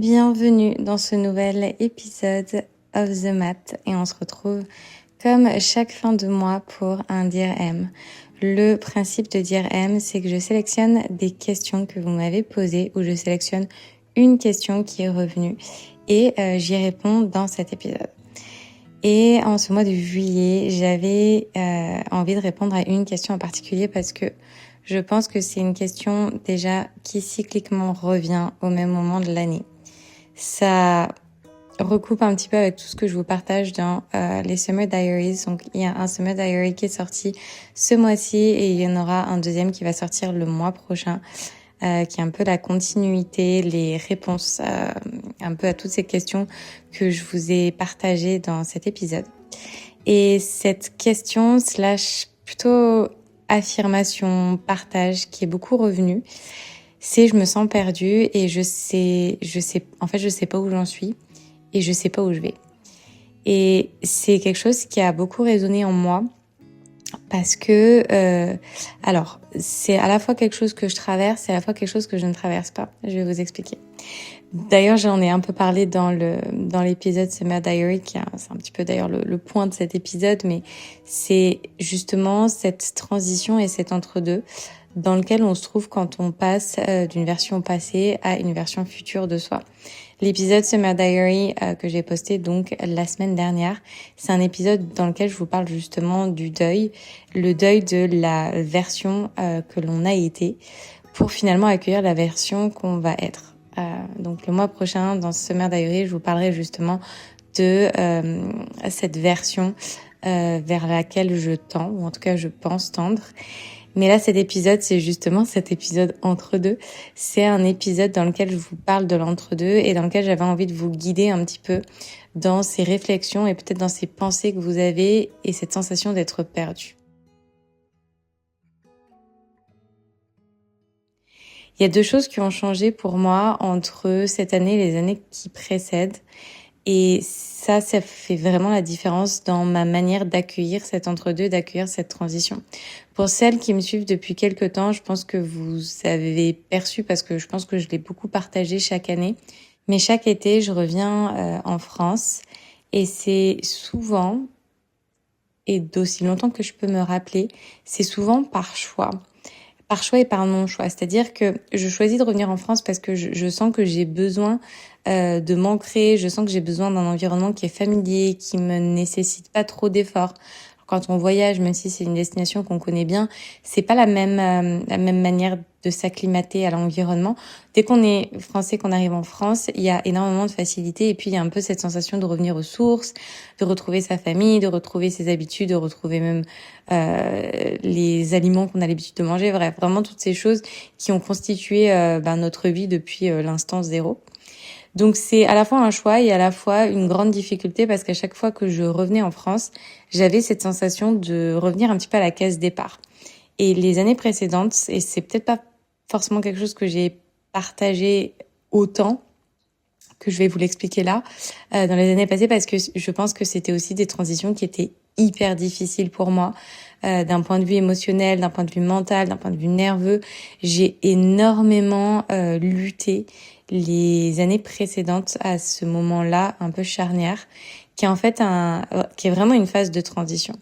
Bienvenue dans ce nouvel épisode of the Mat et on se retrouve comme chaque fin de mois pour un Dear M. Le principe de Dear M, c'est que je sélectionne des questions que vous m'avez posées ou je sélectionne une question qui est revenue et j'y réponds dans cet épisode. Et en ce mois de juillet, j'avais envie de répondre à une question en particulier parce que je pense que c'est une question déjà qui cycliquement revient au même moment de l'année. Ça recoupe un petit peu avec tout ce que je vous partage dans les Summer Diaries. Donc, il y a un Summer Diary qui est sorti ce mois-ci et il y en aura un deuxième qui va sortir le mois prochain, qui est un peu la continuité, les réponses un peu à toutes ces questions que je vous ai partagées dans cet épisode. Et cette question / plutôt affirmation, partage qui est beaucoup revenue, c'est je me sens perdue et je sais pas où j'en suis et je sais pas où je vais. Et c'est quelque chose qui a beaucoup résonné en moi parce que, alors, c'est à la fois quelque chose que je traverse et à la fois quelque chose que je ne traverse pas. Je vais vous expliquer. D'ailleurs, j'en ai un peu parlé dans l'épisode Summer Diary, c'est un petit peu d'ailleurs le point de cet épisode, mais c'est justement cette transition et cet entre-deux dans lequel on se trouve quand on passe d'une version passée à une version future de soi. L'épisode Summer Diary que j'ai posté donc la semaine dernière, c'est un épisode dans lequel je vous parle justement du deuil, le deuil de la version que l'on a été pour finalement accueillir la version qu'on va être. Donc le mois prochain, dans Summer Diary, je vous parlerai justement de cette version vers laquelle je tends, ou en tout cas je pense tendre. Mais là, cet épisode, c'est justement cet épisode entre deux. C'est un épisode dans lequel je vous parle de l'entre-deux et dans lequel j'avais envie de vous guider un petit peu dans ces réflexions et peut-être dans ces pensées que vous avez et cette sensation d'être perdu. Il y a deux choses qui ont changé pour moi entre cette année et les années qui précèdent. Et ça fait vraiment la différence dans ma manière d'accueillir cet entre-deux, d'accueillir cette transition. Pour celles qui me suivent depuis quelques temps, je pense que vous avez perçu, parce que je pense que je l'ai beaucoup partagé chaque année, mais chaque été, je reviens en France et c'est souvent, et d'aussi longtemps que je peux me rappeler, c'est souvent par choix et par non-choix. C'est-à-dire que je choisis de revenir en France parce que je sens que j'ai besoin de m'ancrer, je sens que j'ai besoin d'un environnement qui est familier, qui me nécessite pas trop d'efforts. Quand on voyage, même si c'est une destination qu'on connaît bien, c'est pas la même manière de s'acclimater à l'environnement. Dès qu'on est français, qu'on arrive en France, il y a énormément de facilité et puis il y a un peu cette sensation de revenir aux sources, de retrouver sa famille, de retrouver ses habitudes, de retrouver même les aliments qu'on a l'habitude de manger. Bref, vraiment toutes ces choses qui ont constitué notre vie depuis l'instant zéro. Donc c'est à la fois un choix et à la fois une grande difficulté parce qu'à chaque fois que je revenais en France, j'avais cette sensation de revenir un petit peu à la case départ. Et les années précédentes, et c'est peut-être pas forcément quelque chose que j'ai partagé autant que je vais vous l'expliquer là, dans les années passées, parce que je pense que c'était aussi des transitions qui étaient hyper difficiles pour moi, d'un point de vue émotionnel, d'un point de vue mental, d'un point de vue nerveux. J'ai énormément lutté les années précédentes à ce moment-là, un peu charnière, qui est en fait qui est vraiment une phase de transition.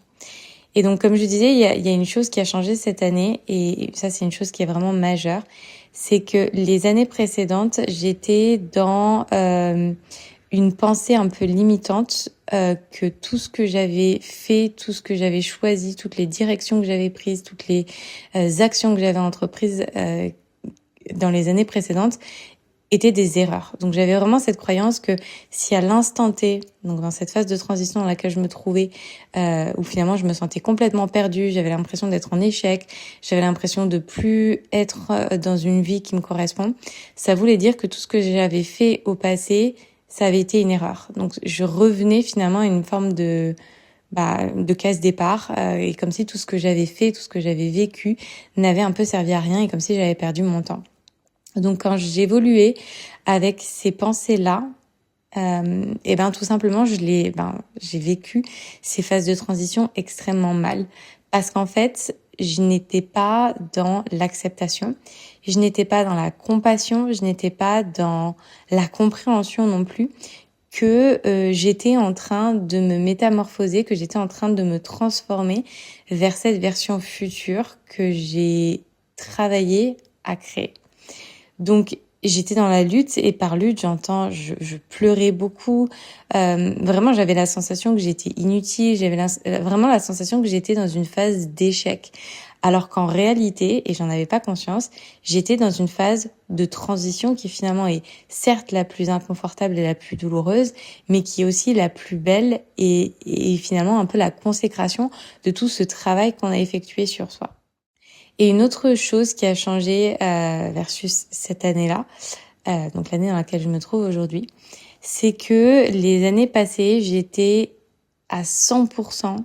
Et donc, comme je disais, il y a une chose qui a changé cette année, et ça, c'est une chose qui est vraiment majeure, c'est que les années précédentes, j'étais dans une pensée un peu limitante, que tout ce que j'avais fait, tout ce que j'avais choisi, toutes les directions que j'avais prises, toutes les actions que j'avais entreprises dans les années précédentes, étaient des erreurs. Donc j'avais vraiment cette croyance que si à l'instant T, donc dans cette phase de transition dans laquelle je me trouvais, où finalement je me sentais complètement perdue, j'avais l'impression d'être en échec, j'avais l'impression de plus être dans une vie qui me correspond, ça voulait dire que tout ce que j'avais fait au passé, ça avait été une erreur. Donc je revenais finalement à une forme de case départ, et comme si tout ce que j'avais fait, tout ce que j'avais vécu n'avait un peu servi à rien et comme si j'avais perdu mon temps. Donc quand j'évoluais avec ces pensées-là, tout simplement j'ai vécu ces phases de transition extrêmement mal parce qu'en fait je n'étais pas dans l'acceptation, je n'étais pas dans la compassion, je n'étais pas dans la compréhension non plus, que j'étais en train de me métamorphoser, que j'étais en train de me transformer vers cette version future que j'ai travaillé à créer. Donc j'étais dans la lutte, et par lutte j'entends je pleurais beaucoup. Vraiment j'avais la sensation que j'étais inutile, j'avais vraiment la sensation que j'étais dans une phase d'échec. Alors qu'en réalité, et j'en avais pas conscience, j'étais dans une phase de transition qui finalement est certes la plus inconfortable et la plus douloureuse, mais qui est aussi la plus belle et finalement un peu la consécration de tout ce travail qu'on a effectué sur soi. Et une autre chose qui a changé versus cette année-là, donc l'année dans laquelle je me trouve aujourd'hui, c'est que les années passées, j'étais à 100%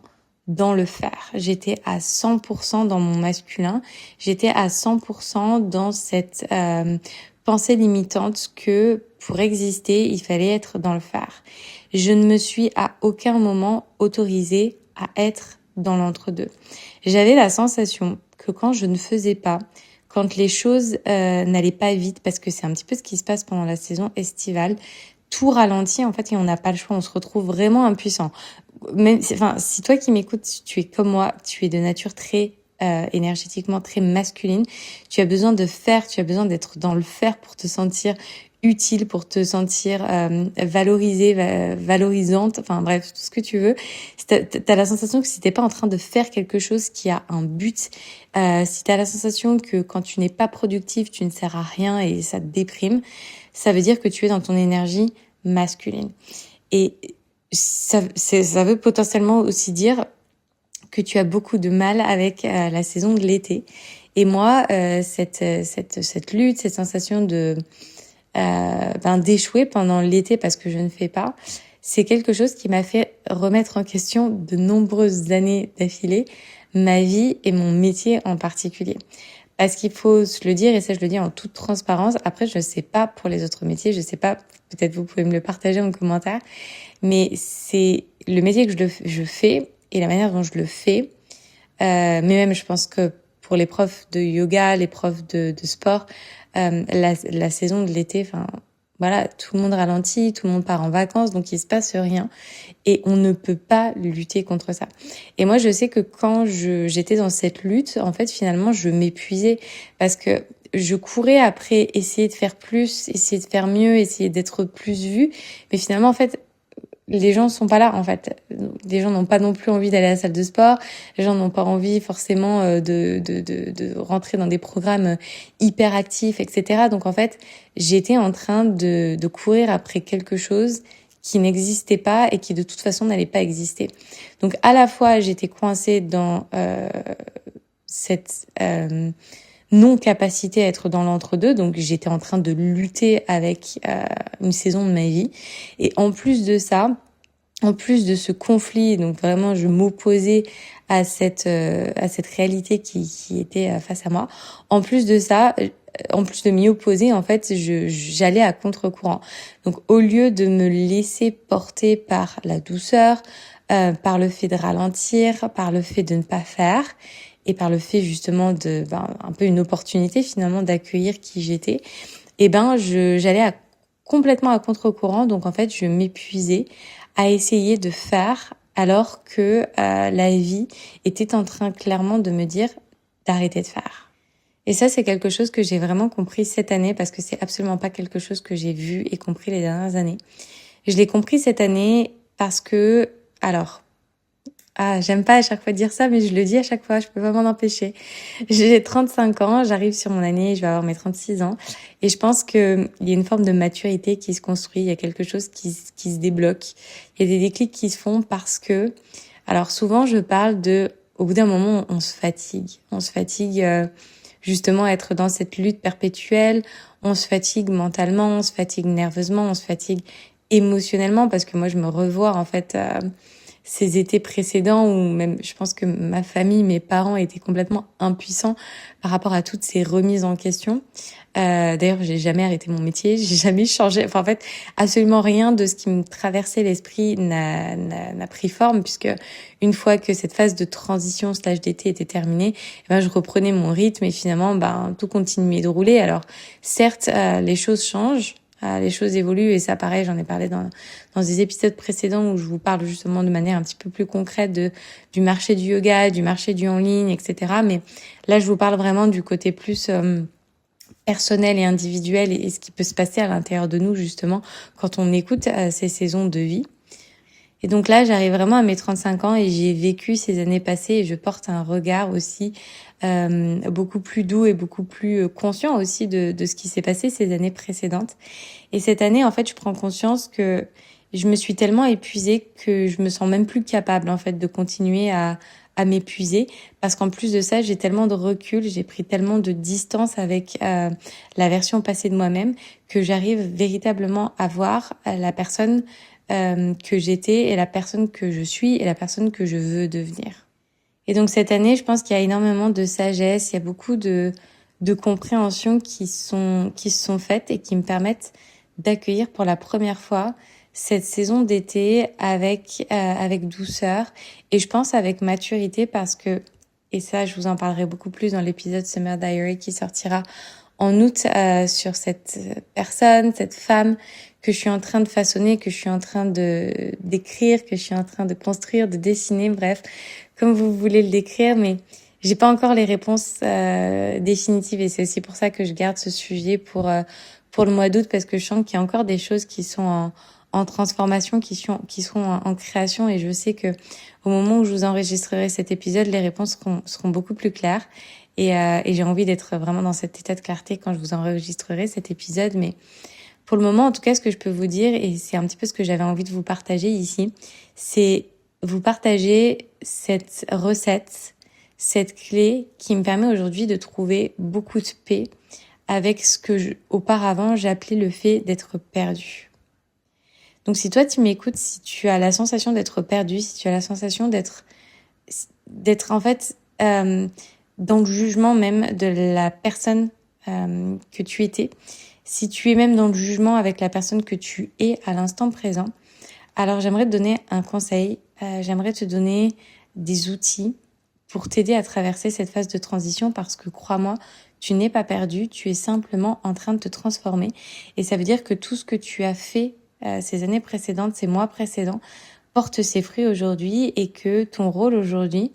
dans le faire. J'étais à 100% dans mon masculin. J'étais à 100% dans cette pensée limitante que pour exister, il fallait être dans le faire. Je ne me suis à aucun moment autorisée à être dans l'entre-deux. J'avais la sensation que quand je ne faisais pas, quand les choses n'allaient pas vite, parce que c'est un petit peu ce qui se passe pendant la saison estivale, tout ralentit en fait et on n'a pas le choix, on se retrouve vraiment impuissant. Même, si toi qui m'écoutes, tu es comme moi, tu es de nature très énergétiquement très masculine, tu as besoin de faire, tu as besoin d'être dans le faire pour te sentir utile, pour te sentir valorisée, valorisante, enfin bref, tout ce que tu veux. T'as la sensation que si t'es pas en train de faire quelque chose qui a un but, si t'as la sensation que quand tu n'es pas productif, tu ne sers à rien et ça te déprime, ça veut dire que tu es dans ton énergie masculine. Et ça veut potentiellement aussi dire que tu as beaucoup de mal avec la saison de l'été. Et moi, cette lutte, cette sensation de d'échouer pendant l'été parce que je ne fais pas, c'est quelque chose qui m'a fait remettre en question de nombreuses années d'affilée ma vie et mon métier en particulier. Parce qu'il faut se le dire, et ça je le dis en toute transparence, après je ne sais pas pour les autres métiers, je sais pas, peut-être vous pouvez me le partager en commentaire, mais c'est le métier que je fais et la manière dont je le fais, mais même je pense que pour les profs de yoga, les profs de sport, la saison de l'été, enfin voilà, tout le monde ralentit, tout le monde part en vacances, donc il se passe rien et on ne peut pas lutter contre ça. Et moi, je sais que quand j'étais dans cette lutte, en fait, finalement, je m'épuisais parce que je courais après essayer de faire plus, essayer de faire mieux, essayer d'être plus vue, mais finalement, en fait, les gens sont pas là en fait. Les gens n'ont pas non plus envie d'aller à la salle de sport. Les gens n'ont pas envie forcément de rentrer dans des programmes hyper actifs, etc. Donc en fait, j'étais en train de courir après quelque chose qui n'existait pas et qui de toute façon n'allait pas exister. Donc à la fois, j'étais coincée dans cette non-capacité à être dans l'entre-deux, donc j'étais en train de lutter avec une saison de ma vie. Et en plus de ça, en plus de ce conflit, donc vraiment je m'opposais à cette réalité qui était face à moi. En plus de ça, en plus de m'y opposer, en fait, j'allais à contre-courant. Donc au lieu de me laisser porter par la douceur, par le fait de ralentir, par le fait de ne pas faire, et par le fait justement un peu une opportunité finalement d'accueillir qui j'étais, j'allais complètement à contre-courant. Donc en fait, je m'épuisais à essayer de faire alors que la vie était en train clairement de me dire d'arrêter de faire. Et ça, c'est quelque chose que j'ai vraiment compris cette année parce que c'est absolument pas quelque chose que j'ai vu et compris les dernières années. Je l'ai compris cette année parce que, j'aime pas à chaque fois dire ça, mais je le dis à chaque fois, je peux pas m'en empêcher. J'ai 35 ans, j'arrive sur mon année, je vais avoir mes 36 ans. Et je pense que il y a une forme de maturité qui se construit, il y a quelque chose qui se débloque. Il y a des déclics qui se font parce que, alors souvent je parle au bout d'un moment, on se fatigue. On se fatigue, justement à être dans cette lutte perpétuelle. On se fatigue mentalement, on se fatigue nerveusement, on se fatigue émotionnellement parce que moi je me revois en fait, ces étés précédents où même je pense que ma famille, mes parents étaient complètement impuissants par rapport à toutes ces remises en question. D'ailleurs, j'ai jamais arrêté mon métier, j'ai jamais changé. Enfin, en fait, absolument rien de ce qui me traversait l'esprit n'a pris forme, puisque une fois que cette phase de transition / d'été était terminée, je reprenais mon rythme et finalement, tout continuait de rouler. Alors, certes, les choses changent. Les choses évoluent et ça, pareil, j'en ai parlé dans des épisodes précédents où je vous parle justement de manière un petit peu plus concrète du marché du yoga, du marché du en ligne, etc. Mais là, je vous parle vraiment du côté plus personnel et individuel et ce qui peut se passer à l'intérieur de nous justement quand on écoute ces saisons de vie. Et donc là, j'arrive vraiment à mes 35 ans et j'ai vécu ces années passées et je porte un regard aussi beaucoup plus doux et beaucoup plus conscient aussi de ce qui s'est passé ces années précédentes. Et cette année, en fait, je prends conscience que je me suis tellement épuisée que je me sens même plus capable, en fait, de continuer à m'épuiser. Parce qu'en plus de ça, j'ai tellement de recul, j'ai pris tellement de distance avec la version passée de moi-même que j'arrive véritablement à voir la personne que j'étais et la personne que je suis et la personne que je veux devenir. Et donc cette année, je pense qu'il y a énormément de sagesse, il y a beaucoup de compréhension qui se sont faites et qui me permettent d'accueillir pour la première fois cette saison d'été avec douceur et je pense avec maturité parce que, et ça je vous en parlerai beaucoup plus dans l'épisode Summer Diary qui sortira en août sur cette personne, cette femme que je suis en train de façonner, que je suis en train d'écrire, que je suis en train de construire, de dessiner, bref, comme vous voulez le décrire, mais j'ai pas encore les réponses définitives et c'est aussi pour ça que je garde ce sujet pour le mois d'août parce que je sens qu'il y a encore des choses qui sont en transformation, qui seront en création et je sais que au moment où je vous enregistrerai cet épisode, les réponses seront beaucoup plus claires et j'ai envie d'être vraiment dans cet état de clarté quand je vous enregistrerai cet épisode. Mais pour le moment, en tout cas, ce que je peux vous dire, et c'est un petit peu ce que j'avais envie de vous partager ici, c'est vous partager cette recette, cette clé qui me permet aujourd'hui de trouver beaucoup de paix avec ce que auparavant j'appelais le fait d'être perdu. Donc si toi tu m'écoutes, si tu as la sensation d'être perdu, si tu as la sensation d'être en fait dans le jugement même de la personne que tu étais, si tu es même dans le jugement avec la personne que tu es à l'instant présent, alors j'aimerais te donner un conseil, j'aimerais te donner des outils pour t'aider à traverser cette phase de transition parce que crois-moi, tu n'es pas perdu, tu es simplement en train de te transformer et ça veut dire que tout ce que tu as fait ces années précédentes, ces mois précédents, porte ses fruits aujourd'hui et que ton rôle aujourd'hui,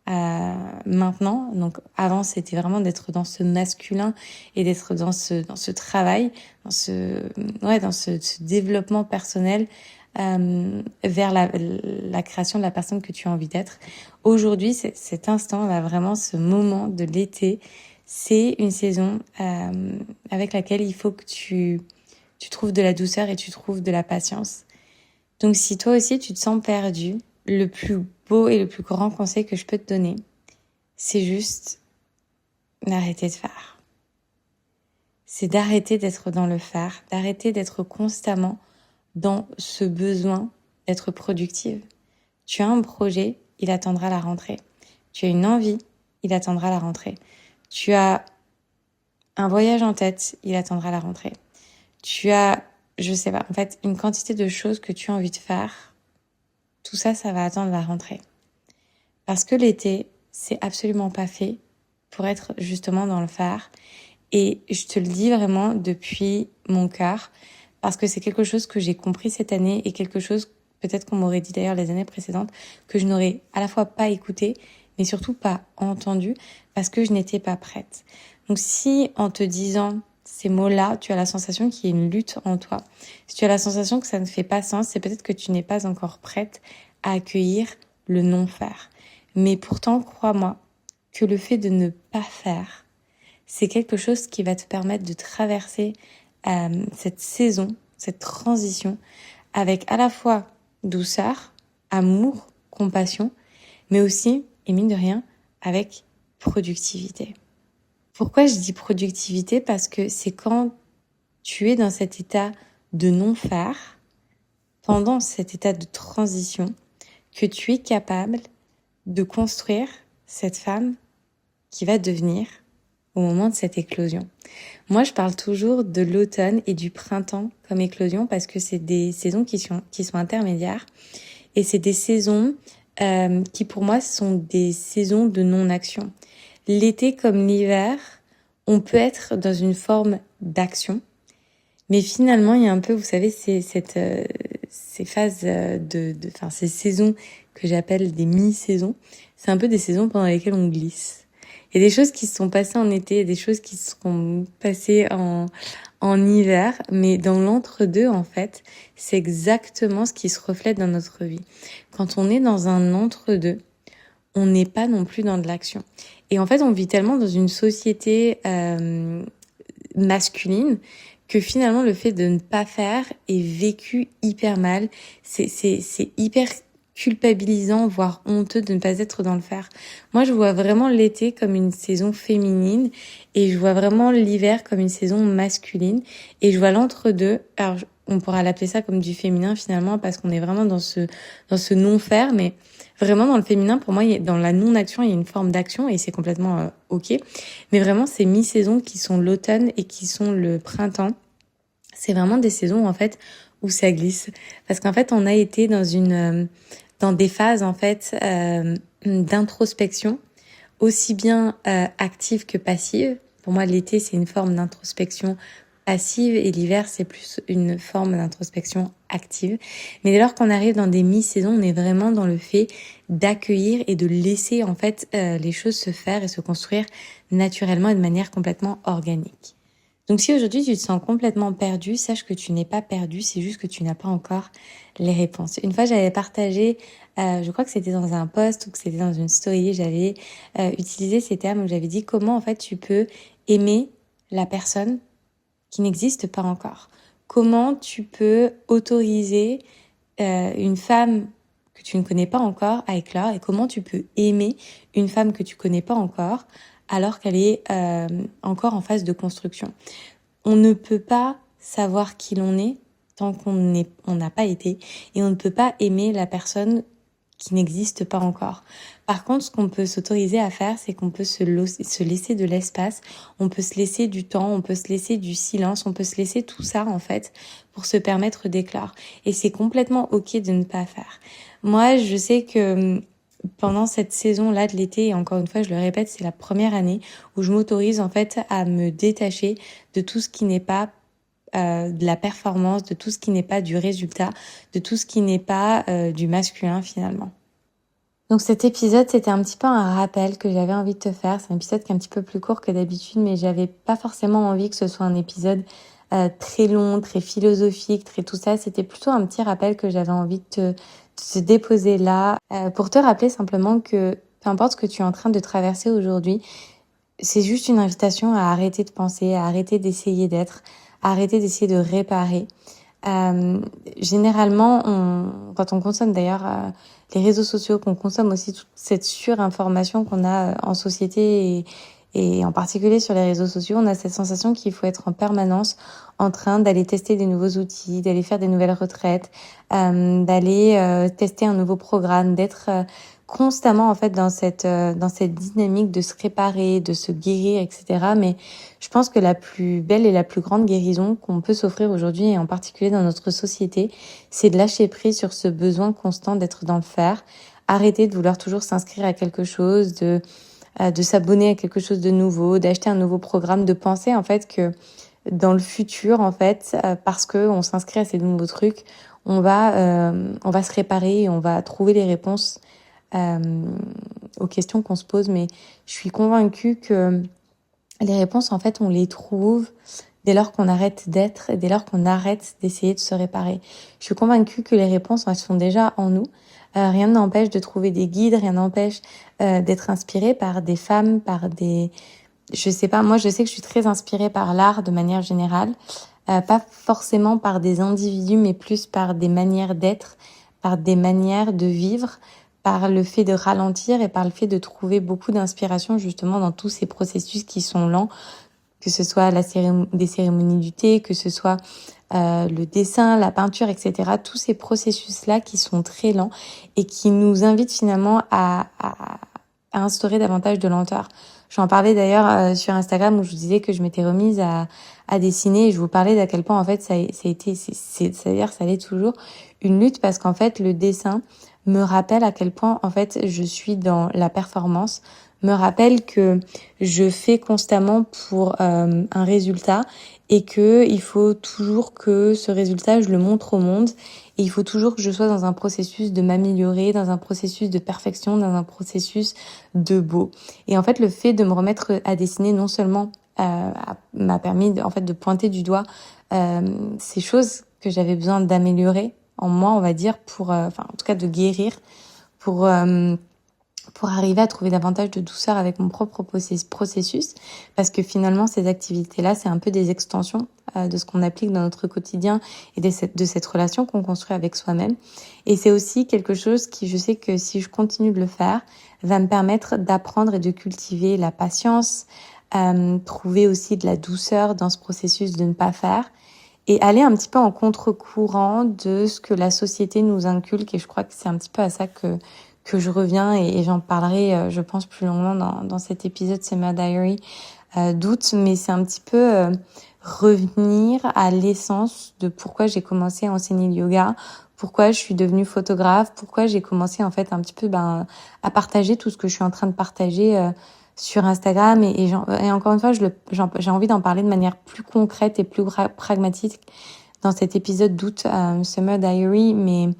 maintenant, donc avant c'était vraiment d'être dans ce masculin et d'être dans ce travail, dans ce développement personnel vers la création de la personne que tu as envie d'être. Aujourd'hui, cet instant là, vraiment ce moment de l'été, c'est une saison avec laquelle il faut que tu trouves de la douceur et tu trouves de la patience. Donc si toi aussi tu te sens perdu, le plus beau et le plus grand conseil que je peux te donner, c'est juste d'arrêter de faire. C'est d'arrêter d'être dans le faire, d'arrêter d'être constamment dans ce besoin d'être productive. Tu as un projet, il attendra la rentrée. Tu as une envie, il attendra la rentrée. Tu as un voyage en tête, il attendra la rentrée. Tu as, je sais pas, en fait, une quantité de choses que tu as envie de faire. Tout ça, ça va attendre la rentrée. Parce que l'été, c'est absolument pas fait pour être justement dans le faire. Et je te le dis vraiment depuis mon cœur, parce que c'est quelque chose que j'ai compris cette année et quelque chose, peut-être qu'on m'aurait dit d'ailleurs les années précédentes, que je n'aurais à la fois pas écouté, mais surtout pas entendu, parce que je n'étais pas prête. Donc si en te disant ces mots-là, tu as la sensation qu'il y a une lutte en toi, si tu as la sensation que ça ne fait pas sens, c'est peut-être que tu n'es pas encore prête à accueillir le non-faire. Mais pourtant, crois-moi, que le fait de ne pas faire, c'est quelque chose qui va te permettre de traverser cette saison, cette transition, avec à la fois douceur, amour, compassion, mais aussi, et mine de rien, avec productivité. Pourquoi je dis productivité ? Parce que c'est quand tu es dans cet état de non-faire, pendant cet état de transition, que tu es capable de construire cette femme qui va devenir au moment de cette éclosion. Moi, je parle toujours de l'automne et du printemps comme éclosion parce que c'est des saisons qui sont intermédiaires et c'est des saisons qui pour moi sont des saisons de non-action. L'été comme l'hiver, on peut être dans une forme d'action, mais finalement, il y a un peu, vous savez, ces phases ces saisons que j'appelle des mi-saisons, c'est un peu des saisons pendant lesquelles on glisse. Il y a des choses qui se sont passées en été, il y a des choses qui se seront passées en hiver, mais dans l'entre-deux, en fait, c'est exactement ce qui se reflète dans notre vie. Quand on est dans un entre-deux, on n'est pas non plus dans de l'action. Et en fait, on vit tellement dans une société masculine que finalement, le fait de ne pas faire est vécu hyper mal. C'est hyper culpabilisant, voire honteux de ne pas être dans le faire. Moi, je vois vraiment l'été comme une saison féminine et je vois vraiment l'hiver comme une saison masculine et je vois l'entre-deux. Alors, on pourra l'appeler ça comme du féminin finalement parce qu'on est vraiment dans ce non-faire, mais vraiment dans le féminin, pour moi, dans la non-action, il y a une forme d'action et c'est complètement ok. Mais vraiment, ces mi-saisons qui sont l'automne et qui sont le printemps, c'est vraiment des saisons en fait où ça glisse parce qu'en fait, on a été dans des phases en fait d'introspection, aussi bien active que passive. Pour moi, l'été, c'est une forme d'introspection passive et l'hiver, c'est plus une forme d'introspection active. Mais dès lors qu'on arrive dans des mi-saisons, on est vraiment dans le fait d'accueillir et de laisser en fait les choses se faire et se construire naturellement et de manière complètement organique. Donc si aujourd'hui tu te sens complètement perdu, sache que tu n'es pas perdu, c'est juste que tu n'as pas encore les réponses. Une fois j'avais partagé, je crois que c'était dans un post ou que c'était dans une story, j'avais utilisé ces termes où j'avais dit comment en fait tu peux aimer la personne qui n'existe pas encore. Comment tu peux autoriser une femme que tu ne connais pas encore à éclore et comment tu peux aimer une femme que tu connais pas encore alors qu'elle est encore en phase de construction. On ne peut pas savoir qui l'on est tant qu'on n'a pas été et on ne peut pas aimer la personne qui n'existe pas encore. Par contre, ce qu'on peut s'autoriser à faire, c'est qu'on peut se laisser de l'espace, on peut se laisser du temps, on peut se laisser du silence, on peut se laisser tout ça, en fait, pour se permettre d'éclore. Et c'est complètement ok de ne pas faire. Moi, je sais que pendant cette saison-là de l'été, et encore une fois, je le répète, c'est la première année où je m'autorise, en fait, à me détacher de tout ce qui n'est pas de la performance, de tout ce qui n'est pas du résultat, de tout ce qui n'est pas du masculin finalement. Donc cet épisode, c'était un petit peu un rappel que j'avais envie de te faire. C'est un épisode qui est un petit peu plus court que d'habitude, mais j'avais pas forcément envie que ce soit un épisode très long, très philosophique, très tout ça. C'était plutôt un petit rappel que j'avais envie de te déposer là pour te rappeler simplement que peu importe ce que tu es en train de traverser aujourd'hui, c'est juste une invitation à arrêter de penser, à arrêter d'essayer d'être, à arrêter d'essayer de réparer. Généralement, quand on consomme d'ailleurs les réseaux sociaux, qu'on consomme aussi toute cette surinformation qu'on a en société et en particulier sur les réseaux sociaux, on a cette sensation qu'il faut être en permanence en train d'aller tester des nouveaux outils, d'aller faire des nouvelles retraites, d'aller tester un nouveau programme, d'être constamment en fait dans cette dynamique de se réparer, de se guérir, etc. Mais je pense que la plus belle et la plus grande guérison qu'on peut s'offrir aujourd'hui, et en particulier dans notre société, c'est de lâcher prise sur ce besoin constant d'être dans le faire, arrêter de vouloir toujours s'inscrire à quelque chose, de s'abonner à quelque chose de nouveau, d'acheter un nouveau programme, de penser en fait que dans le futur en fait, parce que on s'inscrit à ces nouveaux trucs, on va se réparer et on va trouver les réponses aux questions qu'on se pose. Mais je suis convaincue que les réponses, en fait, on les trouve dès lors qu'on arrête d'être et dès lors qu'on arrête d'essayer de se réparer. Je suis convaincue que les réponses, elles sont déjà en nous. Rien n'empêche de trouver des guides, rien n'empêche d'être inspiré par des femmes, par des... Je sais pas, moi je sais que je suis très inspirée par l'art de manière générale. Pas forcément par des individus, mais plus par des manières d'être, par des manières de vivre, par le fait de ralentir et par le fait de trouver beaucoup d'inspiration justement dans tous ces processus qui sont lents, que ce soit des cérémonies du thé, que ce soit le dessin, la peinture, etc. Tous ces processus-là qui sont très lents et qui nous invitent finalement à instaurer davantage de lenteur. J'en parlais d'ailleurs sur Instagram où je vous disais que je m'étais remise à dessiner et je vous parlais d'à quel point en fait ça a été, c'est-à-dire ça allait toujours une lutte parce qu'en fait le dessin me rappelle à quel point en fait je suis dans la performance, me rappelle que je fais constamment pour un résultat et que il faut toujours que ce résultat je le montre au monde et il faut toujours que je sois dans un processus de m'améliorer, dans un processus de perfection, dans un processus de beau. Et en fait le fait de me remettre à dessiner non seulement m'a permis de pointer du doigt ces choses que j'avais besoin d'améliorer en moi, on va dire, pour en tout cas de guérir, pour arriver à trouver davantage de douceur avec mon propre processus, parce que finalement ces activités-là, c'est un peu des extensions de ce qu'on applique dans notre quotidien et de cette relation qu'on construit avec soi-même. Et c'est aussi quelque chose qui, je sais que si je continue de le faire, va me permettre d'apprendre et de cultiver la patience, trouver aussi de la douceur dans ce processus de ne pas faire et aller un petit peu en contre-courant de ce que la société nous inculque. Et je crois que c'est un petit peu à ça que je reviens et j'en parlerai, je pense, plus longuement dans cet épisode Summer Diary d'août. Mais c'est un petit peu revenir à l'essence de pourquoi j'ai commencé à enseigner le yoga, pourquoi je suis devenue photographe, pourquoi j'ai commencé en fait un petit peu à partager tout ce que je suis en train de partager sur Instagram et encore une fois j'ai envie d'en parler de manière plus concrète et plus pragmatique dans cet épisode d'août Summer Diary, mais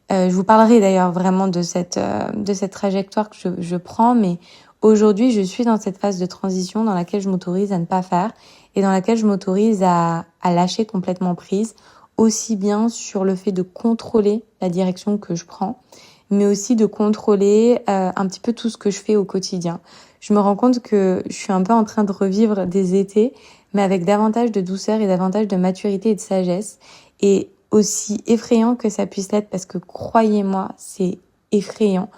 je vous parlerai d'ailleurs vraiment de cette trajectoire que je prends, mais aujourd'hui je suis dans cette phase de transition dans laquelle je m'autorise à ne pas faire et dans laquelle je m'autorise à lâcher complètement prise, aussi bien sur le fait de contrôler la direction que je prends, mais aussi de contrôler un petit peu tout ce que je fais au quotidien. Je me rends compte que je suis un peu en train de revivre des étés, mais avec davantage de douceur et davantage de maturité et de sagesse. Et aussi effrayant que ça puisse l'être, parce que croyez-moi, c'est effrayant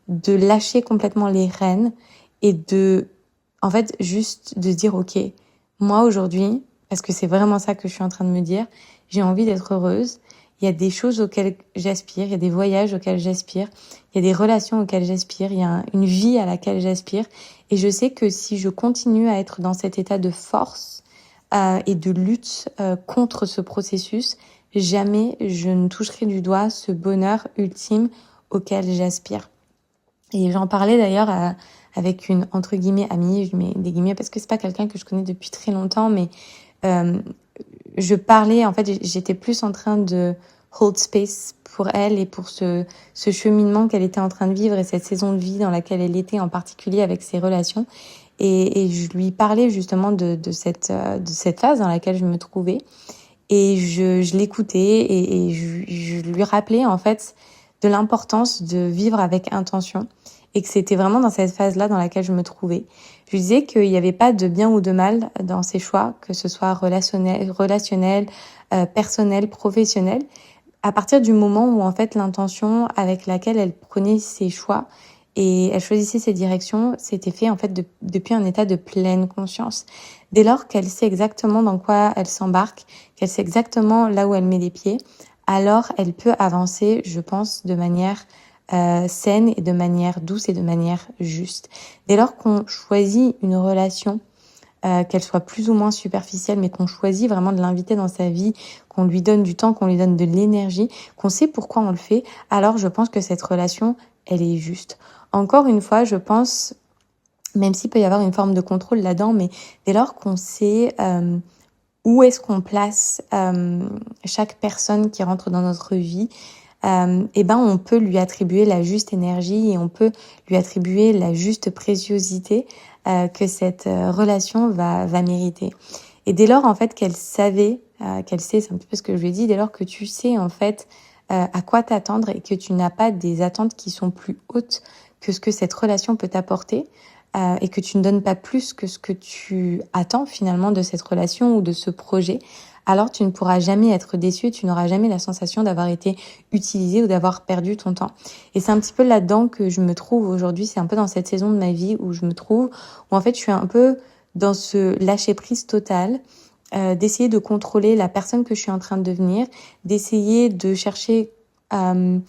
de lâcher complètement les rênes et en fait, juste de dire, ok, moi aujourd'hui, parce que c'est vraiment ça que je suis en train de me dire, j'ai envie d'être heureuse. Il y a des choses auxquelles j'aspire, il y a des voyages auxquels j'aspire, il y a des relations auxquelles j'aspire, il y a une vie à laquelle j'aspire. Et je sais que si je continue à être dans cet état de force et de lutte contre ce processus, jamais je ne toucherai du doigt ce bonheur ultime auquel j'aspire. Et j'en parlais d'ailleurs avec une, entre guillemets, amie, je mets des guillemets parce que c'est pas quelqu'un que je connais depuis très longtemps, mais je parlais, en fait, j'étais plus en train de hold space pour elle et pour ce cheminement qu'elle était en train de vivre et cette saison de vie dans laquelle elle était, en particulier avec ses relations. Et je lui parlais justement de cette phase dans laquelle je me trouvais. Et je l'écoutais et je lui rappelais en fait de l'importance de vivre avec intention et que c'était vraiment dans cette phase-là dans laquelle je me trouvais. Je lui disais qu'il n'y avait pas de bien ou de mal dans ses choix, que ce soit relationnel, personnel, professionnel, à partir du moment où en fait l'intention avec laquelle elle prenait ses choix et elle choisissait ses directions, c'était fait en fait depuis un état de pleine conscience. Dès lors qu'elle sait exactement dans quoi elle s'embarque, qu'elle sait exactement là où elle met les pieds, alors elle peut avancer, je pense, de manière saine et de manière douce et de manière juste. Dès lors qu'on choisit une relation, qu'elle soit plus ou moins superficielle, mais qu'on choisit vraiment de l'inviter dans sa vie, qu'on lui donne du temps, qu'on lui donne de l'énergie, qu'on sait pourquoi on le fait, alors je pense que cette relation, elle est juste. Encore une fois, je pense, même s'il peut y avoir une forme de contrôle là-dedans, mais dès lors qu'on sait où est-ce qu'on place chaque personne qui rentre dans notre vie, on peut lui attribuer la juste énergie et on peut lui attribuer la juste préciosité que cette relation va mériter. Et dès lors en fait qu'elle sait, c'est un petit peu ce que je lui ai dit, dès lors que tu sais en fait à quoi t'attendre et que tu n'as pas des attentes qui sont plus hautes que ce que cette relation peut t'apporter, et que tu ne donnes pas plus que ce que tu attends finalement de cette relation ou de ce projet, alors tu ne pourras jamais être déçu et tu n'auras jamais la sensation d'avoir été utilisé ou d'avoir perdu ton temps. Et c'est un petit peu là-dedans que je me trouve aujourd'hui, c'est un peu dans cette saison de ma vie où je me trouve, où en fait je suis un peu dans ce lâcher-prise total, d'essayer de contrôler la personne que je suis en train de devenir, d'essayer de chercher un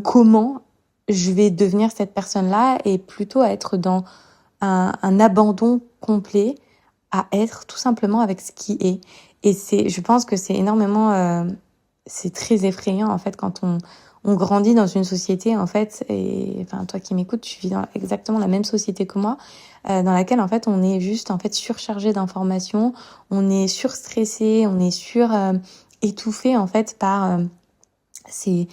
comment je vais devenir cette personne-là et plutôt à être dans un abandon complet, à être tout simplement avec ce qui est. Et je pense que c'est énormément, c'est très effrayant en fait quand on grandit dans une société en fait, et enfin toi qui m'écoutes, tu vis dans exactement la même société que moi, dans laquelle en fait on est juste en fait surchargé d'informations, on est surstressé, on est étouffé en fait par ces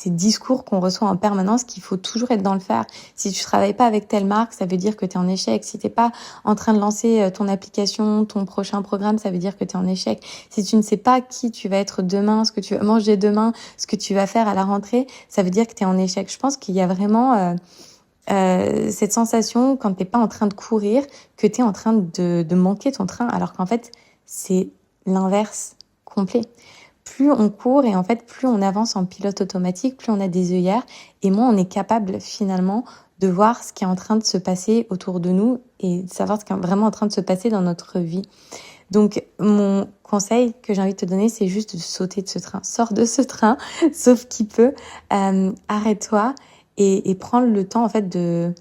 discours qu'on reçoit en permanence qu'il faut toujours être dans le faire. Si tu travailles pas avec telle marque, ça veut dire que tu es en échec. Si t'es pas en train de lancer ton application, ton prochain programme, ça veut dire que tu es en échec. Si tu ne sais pas qui tu vas être demain, ce que tu vas manger demain, ce que tu vas faire à la rentrée, ça veut dire que tu es en échec. Je pense qu'il y a vraiment cette sensation quand t'es pas en train de courir, que tu es en train de manquer ton train, alors qu'en fait, c'est l'inverse complet. Plus on court et en fait, plus on avance en pilote automatique, plus on a des œillères et moins on est capable finalement de voir ce qui est en train de se passer autour de nous et de savoir ce qui est vraiment en train de se passer dans notre vie. Donc, mon conseil que j'ai envie de te donner, c'est juste de sauter de ce train. Sors de ce train, sauf qui peut. Arrête-toi et prends le temps en fait de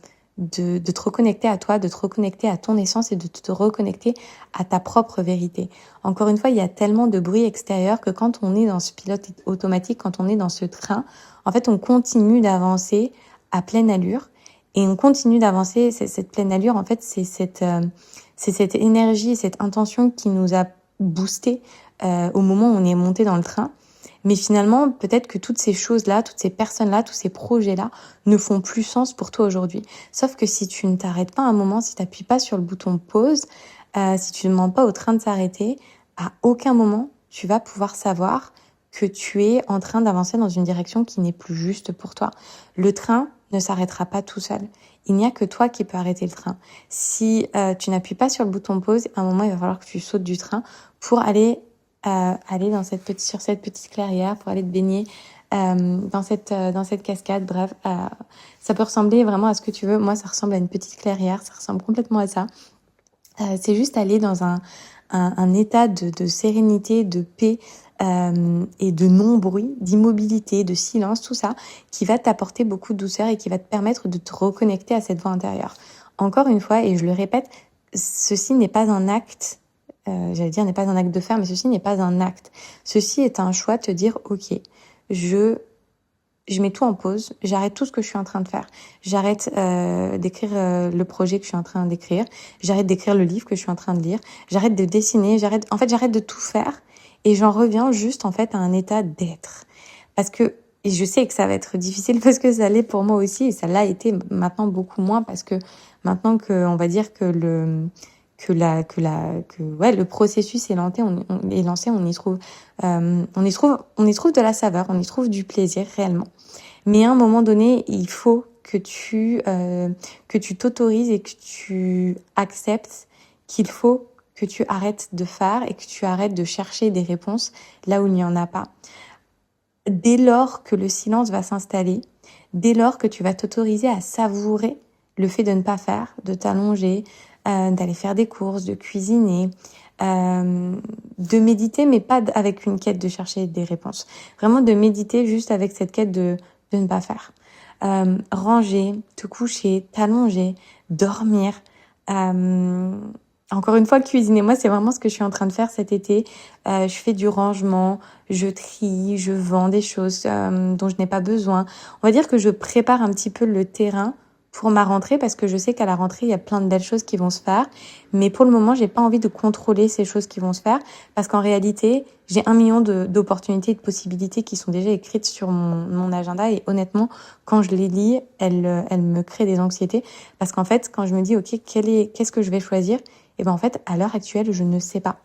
te reconnecter à toi, de te reconnecter à ton essence et de te reconnecter à ta propre vérité. Encore une fois, il y a tellement de bruit extérieur que quand on est dans ce pilote automatique, quand on est dans ce train, en fait, on continue d'avancer à pleine allure et on continue d'avancer. Cette pleine allure, en fait, c'est cette énergie, cette intention qui nous a boosté au moment où on est monté dans le train. Mais finalement, peut-être que toutes ces choses-là, toutes ces personnes-là, tous ces projets-là ne font plus sens pour toi aujourd'hui. Sauf que si tu ne t'arrêtes pas un moment, si tu n'appuies pas sur le bouton pause, si tu ne demandes pas au train de s'arrêter, à aucun moment tu vas pouvoir savoir que tu es en train d'avancer dans une direction qui n'est plus juste pour toi. Le train ne s'arrêtera pas tout seul. Il n'y a que toi qui peux arrêter le train. Si tu n'appuies pas sur le bouton pause, à un moment, il va falloir que tu sautes du train pour aller sur cette petite clairière, pour aller te baigner dans cette cascade. Bref, ça peut ressembler vraiment à ce que tu veux. Moi, ça ressemble à une petite clairière, ça ressemble complètement à ça. C'est juste aller dans un état de sérénité, de paix et de non-bruit, d'immobilité, de silence, tout ça, qui va t'apporter beaucoup de douceur et qui va te permettre de te reconnecter à cette voix intérieure. Encore une fois, et je le répète, ceci n'est pas un acte, n'est pas un acte de faire, mais ceci n'est pas un acte. Ceci est un choix de te dire, ok, je mets tout en pause, j'arrête tout ce que je suis en train de faire. J'arrête d'écrire le projet que je suis en train d'écrire, j'arrête d'écrire le livre que je suis en train de lire, j'arrête de dessiner, j'arrête de tout faire et j'en reviens juste en fait à un état d'être. Parce que et je sais que ça va être difficile parce que ça l'est pour moi aussi et ça l'a été maintenant beaucoup moins parce que maintenant que on va dire que le processus est lancé, on y trouve de la saveur, on y trouve du plaisir réellement. Mais à un moment donné, il faut que tu t'autorises et que tu acceptes qu'il faut que tu arrêtes de faire et que tu arrêtes de chercher des réponses là où il n'y en a pas. Dès lors que le silence va s'installer, dès lors que tu vas t'autoriser à savourer le fait de ne pas faire, de t'allonger, d'aller faire des courses, de cuisiner, de méditer, mais pas avec une quête de chercher des réponses. Vraiment de méditer juste avec cette quête de ne pas faire. Ranger, te coucher, t'allonger, dormir. Encore une fois, cuisiner. Moi, c'est vraiment ce que je suis en train de faire cet été. Je fais du rangement, je trie, je vends des choses dont je n'ai pas besoin. On va dire que je prépare un petit peu le terrain pour ma rentrée parce que je sais qu'à la rentrée, il y a plein de belles choses qui vont se faire. Mais pour le moment, j'ai pas envie de contrôler ces choses qui vont se faire parce qu'en réalité, j'ai 1 million d'opportunités, de possibilités qui sont déjà écrites sur mon agenda et honnêtement, quand je les lis, elles me créent des anxiétés parce qu'en fait, quand je me dis, OK, qu'est-ce que je vais choisir? Et ben en fait, à l'heure actuelle, je ne sais pas.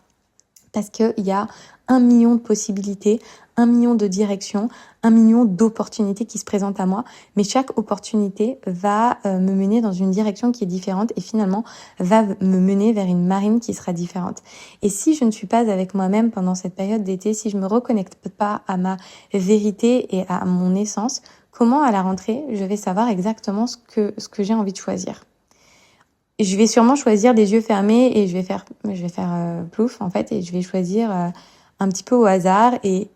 Parce qu'il y a 1 million de possibilités, 1 million de directions, 1 million d'opportunités qui se présentent à moi. Mais chaque opportunité va me mener dans une direction qui est différente et finalement va me mener vers une marine qui sera différente. Et si je ne suis pas avec moi-même pendant cette période d'été, si je me reconnecte pas à ma vérité et à mon essence, comment à la rentrée je vais savoir exactement ce que j'ai envie de choisir? je vais sûrement choisir les yeux fermés et je vais faire plouf en fait, et je vais choisir un petit peu au hasard, et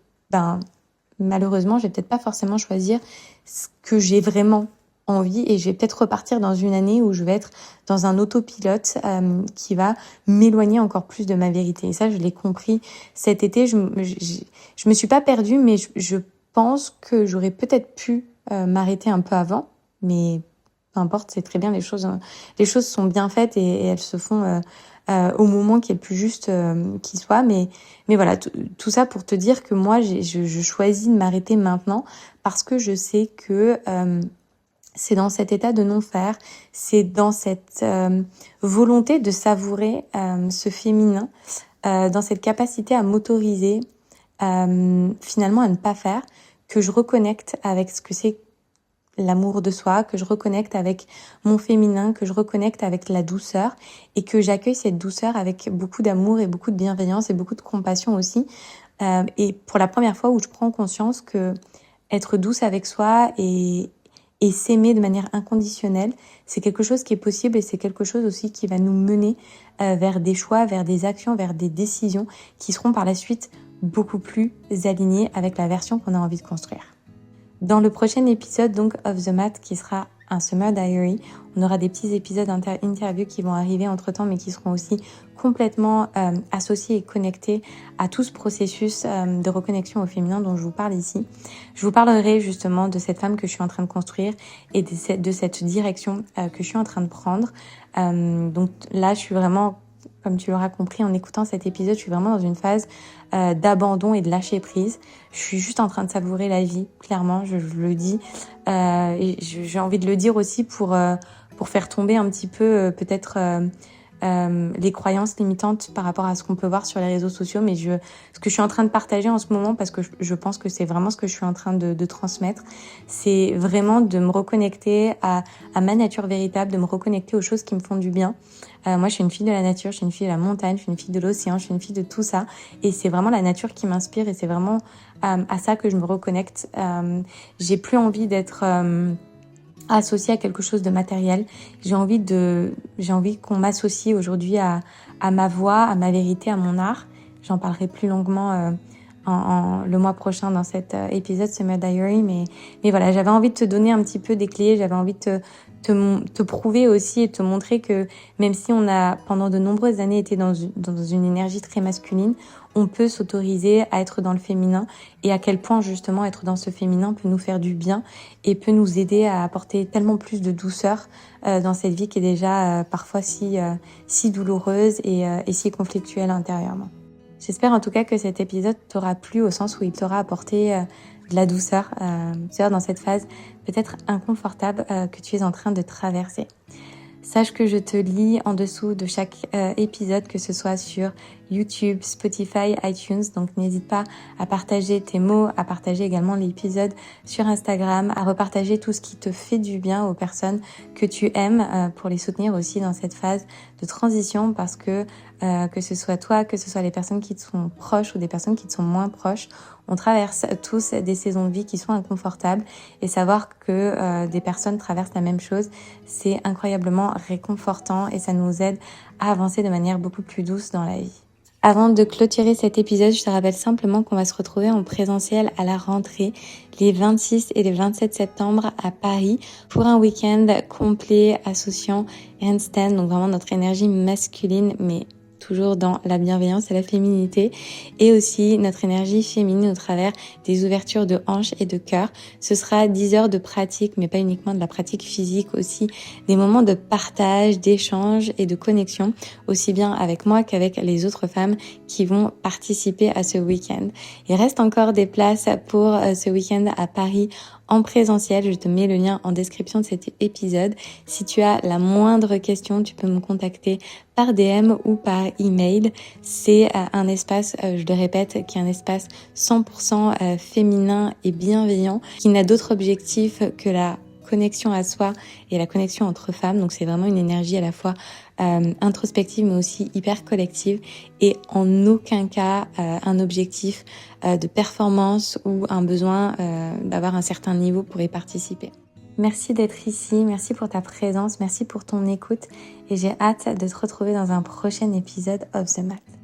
malheureusement je vais peut-être pas forcément choisir ce que j'ai vraiment envie, et je vais peut-être repartir dans une année où je vais être dans un autopilote qui va m'éloigner encore plus de ma vérité. Et ça, je l'ai compris cet été. Je me suis pas perdue, mais je pense que j'aurais peut-être pu m'arrêter un peu avant, mais peu importe, c'est très bien, les choses sont bien faites, et elles se font au moment qui est le plus juste qui soit. Mais voilà, tout ça pour te dire que moi, je choisis de m'arrêter maintenant, parce que je sais que c'est dans cet état de non-faire, c'est dans cette volonté de savourer ce féminin, dans cette capacité à m'autoriser finalement à ne pas faire, que je reconnecte avec ce que c'est l'amour de soi, que je reconnecte avec mon féminin, que je reconnecte avec la douceur, et que j'accueille cette douceur avec beaucoup d'amour et beaucoup de bienveillance et beaucoup de compassion aussi. Et pour la première fois où je prends conscience que être douce avec soi et s'aimer de manière inconditionnelle, c'est quelque chose qui est possible, et c'est quelque chose aussi qui va nous mener vers des choix, vers des actions, vers des décisions qui seront par la suite beaucoup plus alignées avec la version qu'on a envie de construire. Dans le prochain épisode donc of the Mat, qui sera un Summer Diary, on aura des petits épisodes interviews qui vont arriver entre-temps, mais qui seront aussi complètement associés et connectés à tout ce processus de reconnexion au féminin dont je vous parle ici. Je vous parlerai justement de cette femme que je suis en train de construire et de cette direction que je suis en train de prendre. Donc là, je suis vraiment, comme tu l'auras compris en écoutant cet épisode, je suis vraiment dans une phase d'abandon et de lâcher prise. Je suis juste en train de savourer la vie, clairement, je le dis. Et j'ai envie de le dire aussi pour faire tomber un petit peu peut-être les croyances limitantes par rapport à ce qu'on peut voir sur les réseaux sociaux. Mais ce que je suis en train de partager en ce moment, parce que je pense que c'est vraiment ce que je suis en train de transmettre, c'est vraiment de me reconnecter à ma nature véritable, de me reconnecter aux choses qui me font du bien. Moi, je suis une fille de la nature, je suis une fille de la montagne, je suis une fille de l'océan, je suis une fille de tout ça. Et c'est vraiment la nature qui m'inspire, et c'est vraiment à ça que je me reconnecte. J'ai plus envie d'être associée à quelque chose de matériel. J'ai envie qu'on m'associe aujourd'hui à ma voix, à ma vérité, à mon art. J'en parlerai plus longuement le mois prochain dans cet épisode Summer Diary, mais voilà, j'avais envie de te donner un petit peu des clés, j'avais envie de te prouver aussi et te montrer que même si on a pendant de nombreuses années été dans une énergie très masculine, on peut s'autoriser à être dans le féminin, et à quel point justement être dans ce féminin peut nous faire du bien et peut nous aider à apporter tellement plus de douceur dans cette vie qui est déjà parfois si douloureuse et si conflictuelle intérieurement. J'espère en tout cas que cet épisode t'aura plu, au sens où il t'aura apporté de la douceur, dans cette phase peut-être inconfortable que tu es en train de traverser. Sache que je te lis en dessous de chaque épisode, que ce soit sur YouTube, Spotify, iTunes. Donc n'hésite pas à partager tes mots, à partager également l'épisode sur Instagram, à repartager tout ce qui te fait du bien aux personnes que tu aimes pour les soutenir aussi dans cette phase de transition, parce que ce soit toi, que ce soit les personnes qui te sont proches ou des personnes qui te sont moins proches, on traverse tous des saisons de vie qui sont inconfortables, et savoir que des personnes traversent la même chose, c'est incroyablement réconfortant, et ça nous aide à avancer de manière beaucoup plus douce dans la vie. Avant de clôturer cet épisode, je te rappelle simplement qu'on va se retrouver en présentiel à la rentrée les 26 et les 27 septembre à Paris pour un week-end complet associant handstand, donc vraiment notre énergie masculine, mais toujours dans la bienveillance et la féminité, et aussi notre énergie féminine au travers des ouvertures de hanches et de cœur. Ce sera 10 heures de pratique, mais pas uniquement de la pratique physique, aussi des moments de partage, d'échange et de connexion, aussi bien avec moi qu'avec les autres femmes qui vont participer à ce week-end. Il reste encore des places pour ce week-end à Paris en présentiel. Je te mets le lien en description de cet épisode. Si tu as la moindre question, tu peux me contacter par DM ou par email. C'est un espace, je le répète, qui est un espace 100% féminin et bienveillant, qui n'a d'autre objectif que la connexion à soi et la connexion entre femmes. Donc c'est vraiment une énergie à la fois introspective mais aussi hyper collective, et en aucun cas un objectif de performance ou un besoin d'avoir un certain niveau pour y participer. Merci d'être ici, merci pour ta présence, merci pour ton écoute et j'ai hâte de te retrouver dans un prochain épisode of The Mat.